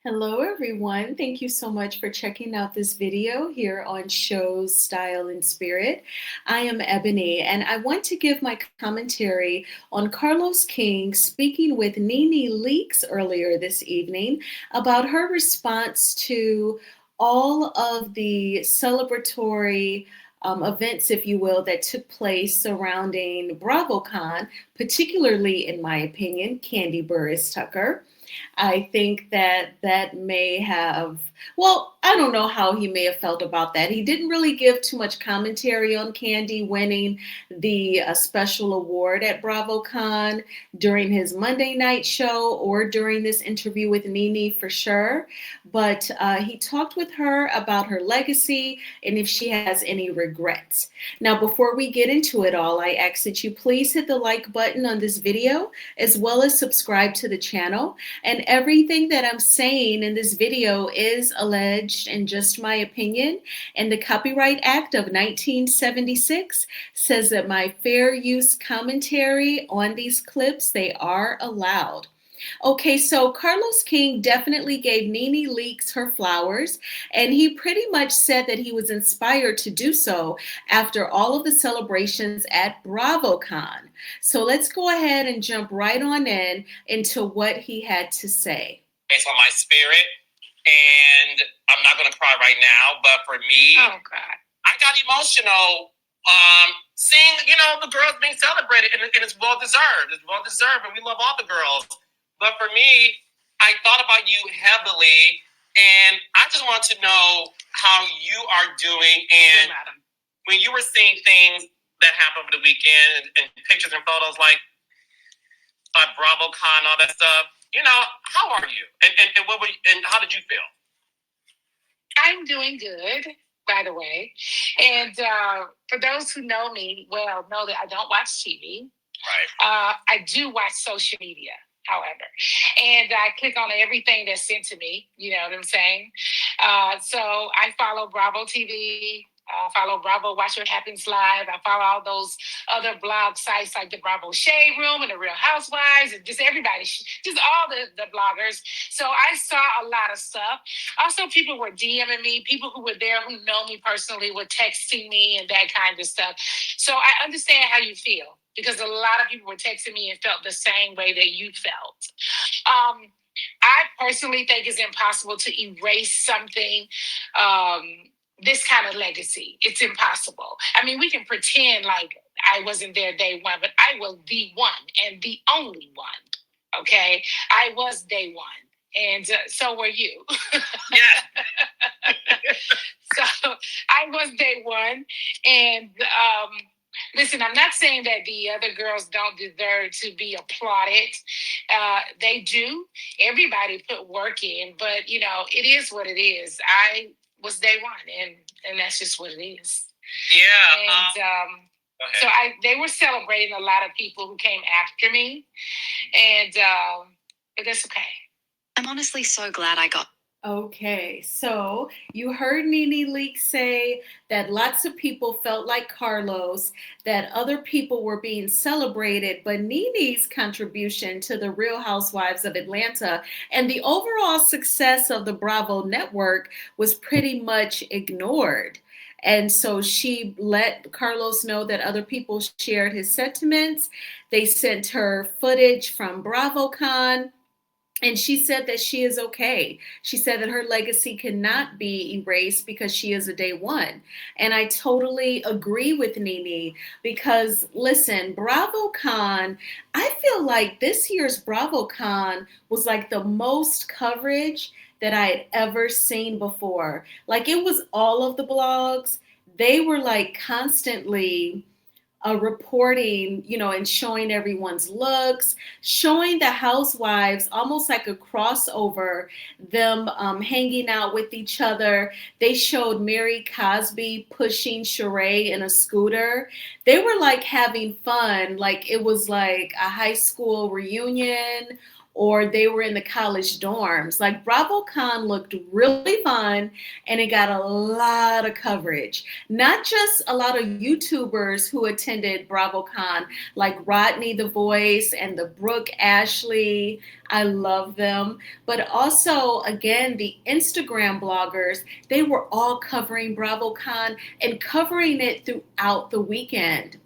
Hello, everyone. Thank you so much for checking out this video here on Shows, Style, and Spirit. I am Ebony, and I want to give my commentary on Carlos King speaking with Nene Leakes earlier this evening about her response to all of the celebratory events, if you will, that took place surrounding BravoCon, particularly, in my opinion, Candy Burris Tucker. I think that that may have, well, I don't know how he may have felt about that. He didn't really give too much commentary on Candy winning the special award at BravoCon during his Monday night show or during this interview with Nene for sure. But he talked with her about her legacy and if she has any regrets. Now, before we get into it all, I ask that you please hit the like button on this video as well as subscribe to the channel. And everything that I'm saying in this video is alleged and just my opinion. And the Copyright Act of 1976 says that my fair use commentary on these clips, they are allowed. Okay, so Carlos King definitely gave Nene Leakes her flowers, and he pretty much said that he was inspired to do so after all of the celebrations at BravoCon. So let's go ahead and jump right on into what he had to say. It's on my spirit, and I'm not going to cry right now, but for me, oh God, I got emotional seeing, the girls being celebrated, and it's well-deserved. It's well-deserved, and we love all the girls. But for me, I thought about you heavily, and I just want to know how you are doing. And when you were seeing things that happened over the weekend and pictures and photos like BravoCon, all that stuff, how are you? And what were you, and how did you feel? I'm doing good, by the way. And for those who know me, well, know that I don't watch TV. Right. I do watch social media, however, and I click on everything that's sent to me. You know what I'm saying? So I follow Bravo TV. I follow Bravo Watch What Happens Live. I follow all those other blog sites like the Bravo Shade Room and the Real Housewives and just everybody, just all the bloggers. So I saw a lot of stuff. Also, people were DMing me. People who were there who know me personally were texting me and that kind of stuff. So I understand how you feel because a lot of people were texting me and felt the same way that you felt. I personally think it's impossible to erase something this kind of legacy. It's impossible. I mean, we can pretend like I wasn't there day one, but I was the one and the only one. Okay, I was day one, and so were you. Yeah. So I was day one, and listen, I'm not saying that the other girls don't deserve to be applauded. They do. Everybody put work in, but it is what it is. I was day one, and that's just what it is. Yeah. And so they were celebrating a lot of people who came after me, and but that's okay. I'm honestly so glad I got. Okay, so you heard Nene Leakes say that lots of people felt like Carlos, that other people were being celebrated, but Nene's contribution to the Real Housewives of Atlanta and the overall success of the Bravo network was pretty much ignored. And so she let Carlos know that other people shared his sentiments. They sent her footage from BravoCon. And she said that she is okay. She said that her legacy cannot be erased because she is a day one. And I totally agree with Nene because, listen, BravoCon, I feel like this year's BravoCon was like the most coverage that I had ever seen before. Like it was all of the blogs. They were like constantly reporting, and showing everyone's looks, showing the housewives almost like a crossover, them hanging out with each other. They showed Mary Cosby pushing Sheree in a scooter. They were like having fun, like it was like a high school reunion or they were in the college dorms. Like BravoCon looked really fun and it got a lot of coverage. Not just a lot of YouTubers who attended BravoCon, like Rodney the Voice and the Brooke Ashley. I love them. But also, again, the Instagram bloggers, they were all covering BravoCon and covering it throughout the weekend.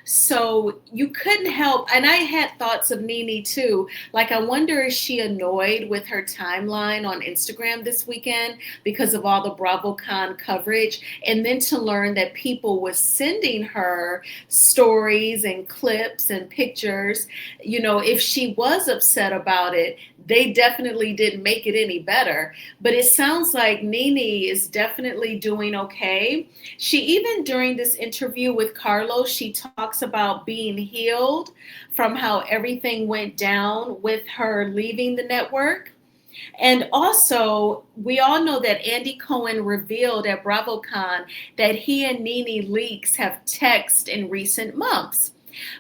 So you couldn't help, and I had thoughts of Nene too. Like, I wonder, is she annoyed with her timeline on Instagram this weekend because of all the BravoCon coverage? And then to learn that people were sending her stories and clips and pictures, if she was upset about it, they definitely didn't make it any better. But it sounds like Nene is definitely doing okay. She even, during this interview with Carlos, she talks about being healed from how everything went down with her leaving the network. And also, we all know that Andy Cohen revealed at BravoCon that he and Nene Leakes have texted in recent months.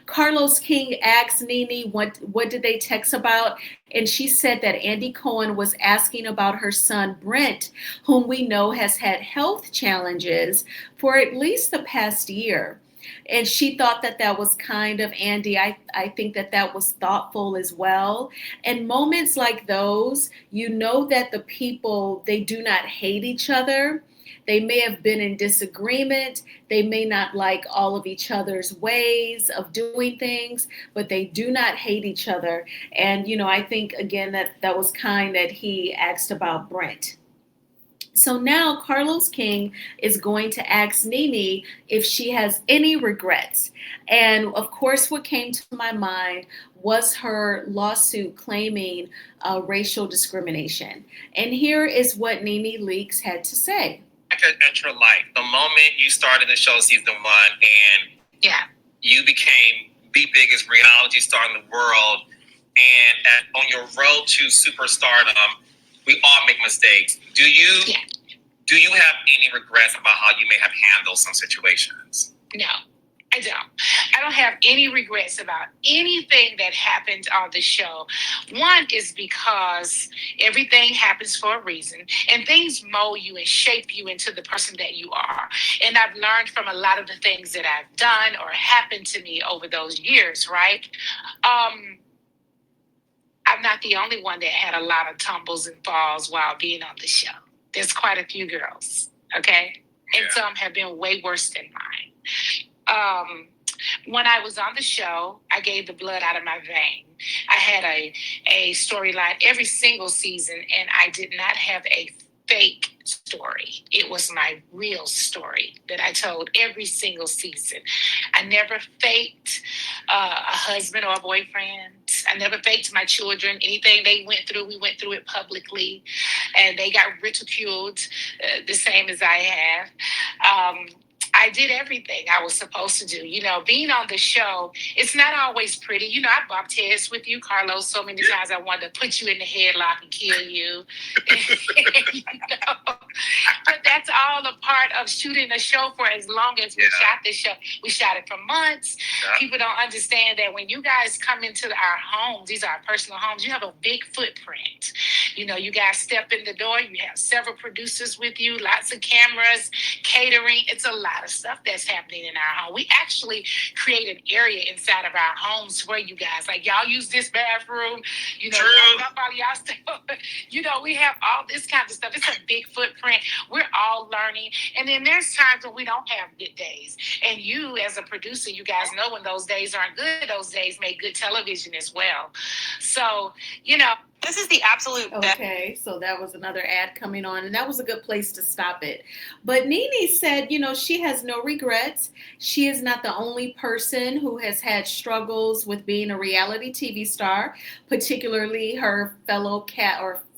Carlos King asked Nene what did they text about, and she said that Andy Cohen was asking about her son Brent, whom we know has had health challenges for at least the past year. And she thought that that was kind of Andy. I think that that was thoughtful as well. And moments like those, you know that the people, they do not hate each other. They may have been in disagreement. They may not like all of each other's ways of doing things, but they do not hate each other. And, I think, again, that was kind that he asked about Brent. So now Carlos King is going to ask Nene if she has any regrets. And of course, what came to my mind was her lawsuit claiming racial discrimination. And here is what Nene Leakes had to say. At your life, the moment you started the show season 1 and you became the biggest reality star in the world, and on your road to superstardom, we all make mistakes. Do you have any regrets about how you may have handled some situations? No, I don't. I don't have any regrets about anything that happened on the show. One is because everything happens for a reason, and things mold you and shape you into the person that you are. And I've learned from a lot of the things that I've done or happened to me over those years, right? I'm not the only one that had a lot of tumbles and falls while being on the show. There's quite a few girls, okay? And some have been way worse than mine. When I was on the show, I gave the blood out of my vein. I had a storyline every single season, and I did not have a fake story. It was my real story that I told every single season. I never faked a husband or a boyfriend. I never faked my children. Anything they went through, we went through it publicly, and they got ridiculed the same as I have. I did everything I was supposed to do. Being on the show, it's not always pretty. I bumped heads with you, Carlos, so many times. I wanted to put you in the headlock and kill you. But that's all a part of shooting a show for as long as we shot the show. We shot it for months. Yeah. People don't understand that when you guys come into our homes, these are our personal homes, you have a big footprint. You guys step in the door, you have several producers with you, lots of cameras, catering. It's a lot of stuff that's happening in our home. We actually create an area inside of our homes for you guys. Like, y'all use this bathroom, up all y'all stuff. We have all this kind of stuff. It's a big footprint. We're all learning. And then there's times when we don't have good days. And you, as a producer, you guys know when those days aren't good, those days make good television as well. So, this is the absolute best. Okay, so that was another ad coming on, and that was a good place to stop it. But Nene said, she has no regrets. She is not the only person who has had struggles with being a reality TV star, particularly her fellow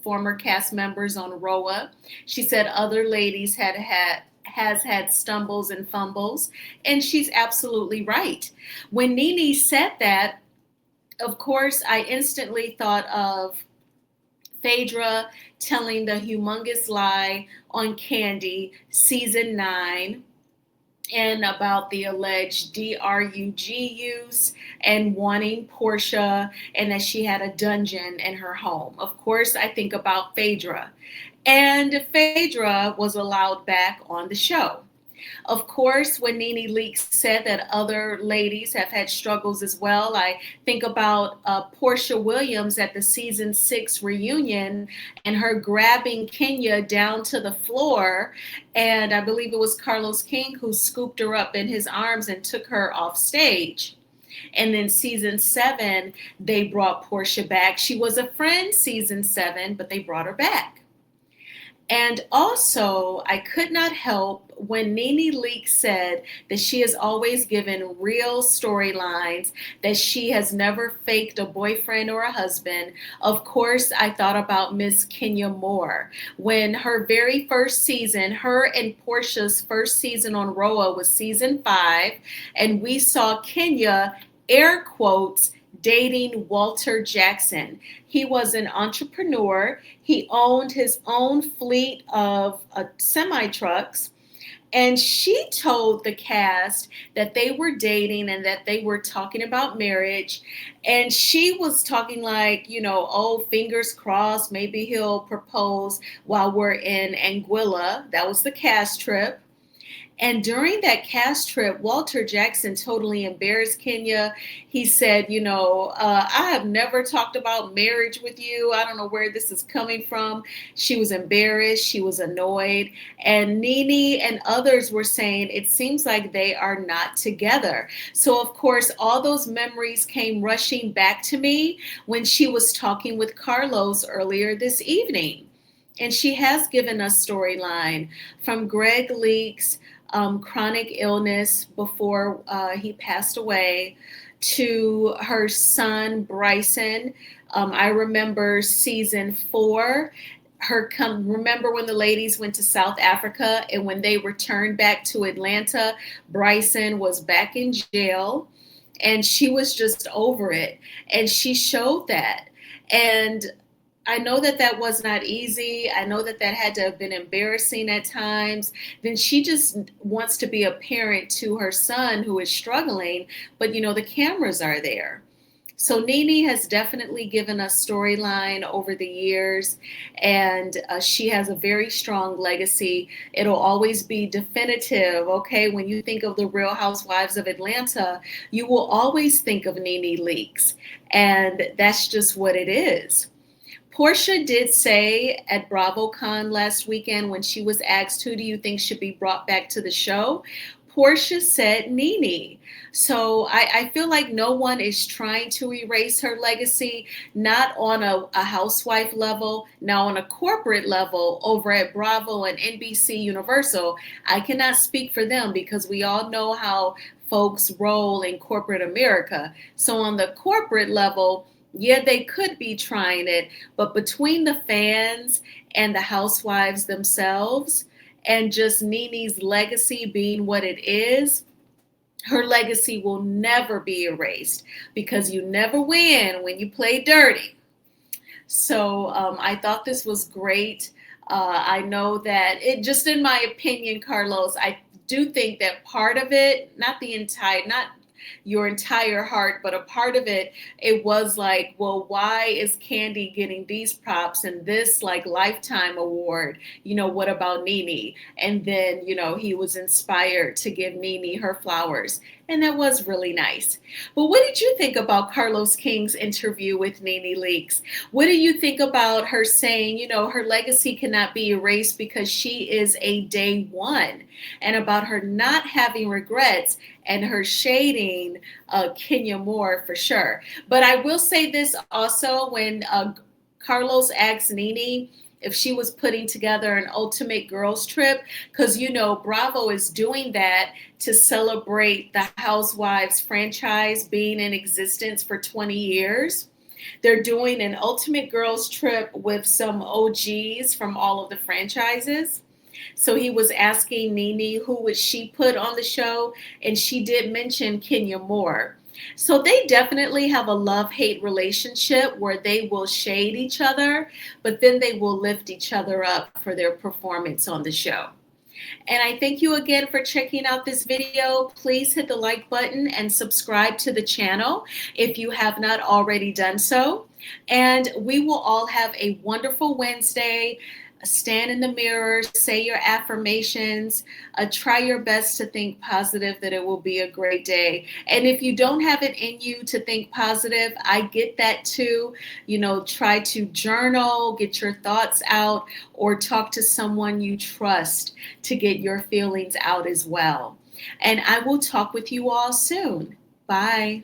former cast members on ROA. She said other ladies has had stumbles and fumbles, and she's absolutely right. When Nene said that, of course, I instantly thought of Phaedra telling the humongous lie on Candy, season 9. and about the alleged drug use and wanting Portia, and that she had a dungeon in her home. Of course, I think about Phaedra. And Phaedra was allowed back on the show. Of course, when Nene Leakes said that other ladies have had struggles as well, I think about Portia Williams at the season 6 reunion and her grabbing Kenya down to the floor. And I believe it was Carlos King who scooped her up in his arms and took her off stage. And then season 7, they brought Portia back. She was a friend season 7, but they brought her back. And also, I could not help when Nene Leakes said that she has always given real storylines, that she has never faked a boyfriend or a husband. Of course, I thought about Miss Kenya Moore. When her very first season, her and Portia's first season on Roa was season 5, and we saw Kenya, air quotes, dating Walter Jackson. He was an entrepreneur. He owned his own fleet of semi-trucks. And she told the cast that they were dating and that they were talking about marriage. And she was talking like, oh, fingers crossed, maybe he'll propose while we're in Anguilla. That was the cast trip. And during that cast trip, Walter Jackson totally embarrassed Kenya. He said, I have never talked about marriage with you. I don't know where this is coming from. She was embarrassed. She was annoyed. And Nene and others were saying, it seems like they are not together. So, of course, all those memories came rushing back to me when she was talking with Carlos earlier this evening. And she has given us storyline from Greg Leakes' chronic illness before he passed away, to her son Bryson. I remember season 4. Remember when the ladies went to South Africa, and when they returned back to Atlanta, Bryson was back in jail, and she was just over it, and she showed that. And I know that that was not easy. I know that that had to have been embarrassing at times. Then she just wants to be a parent to her son who is struggling, but the cameras are there. So Nene has definitely given us storyline over the years, and she has a very strong legacy. It'll always be definitive, okay? When you think of the Real Housewives of Atlanta, you will always think of Nene Leakes, and that's just what it is. Portia did say at BravoCon last weekend, when she was asked, who do you think should be brought back to the show? Portia said Nene. So I feel like no one is trying to erase her legacy, not on a housewife level, now on a corporate level over at Bravo and NBC Universal. I cannot speak for them because we all know how folks roll in corporate America. So on the corporate level, yeah, they could be trying it, but between the fans and the housewives themselves, and just Nene's legacy being what it is, her legacy will never be erased, because you never win when you play dirty. So I thought this was great. I know that just in my opinion, Carlos, I do think that part of it, not your entire heart, but a part of it, it was like, well, why is Candy getting these props and this like lifetime award? What about Nene? And then, he was inspired to give Nene her flowers. And that was really nice. But what did you think about Carlos King's interview with Nene Leakes? What do you think about her saying, her legacy cannot be erased because she is a day one, and about her not having regrets, and her shading Kenya Moore for sure? But I will say this also, when Carlos asked Nene if she was putting together an ultimate girls trip, because Bravo is doing that to celebrate the Housewives franchise being in existence for 20 years. They're doing an ultimate girls trip with some OGs from all of the franchises. So he was asking Nene who would she put on the show, and she did mention Kenya Moore. So they definitely have a love-hate relationship where they will shade each other, but then they will lift each other up for their performance on the show. And I thank you again for checking out this video. Please hit the like button and subscribe to the channel if you have not already done so. And we will all have a wonderful Wednesday. Stand in the mirror, say your affirmations, try your best to think positive, that it will be a great day. And if you don't have it in you to think positive, I get that too. You know, try to journal, get your thoughts out, or talk to someone you trust to get your feelings out as well. And I will talk with you all soon. Bye.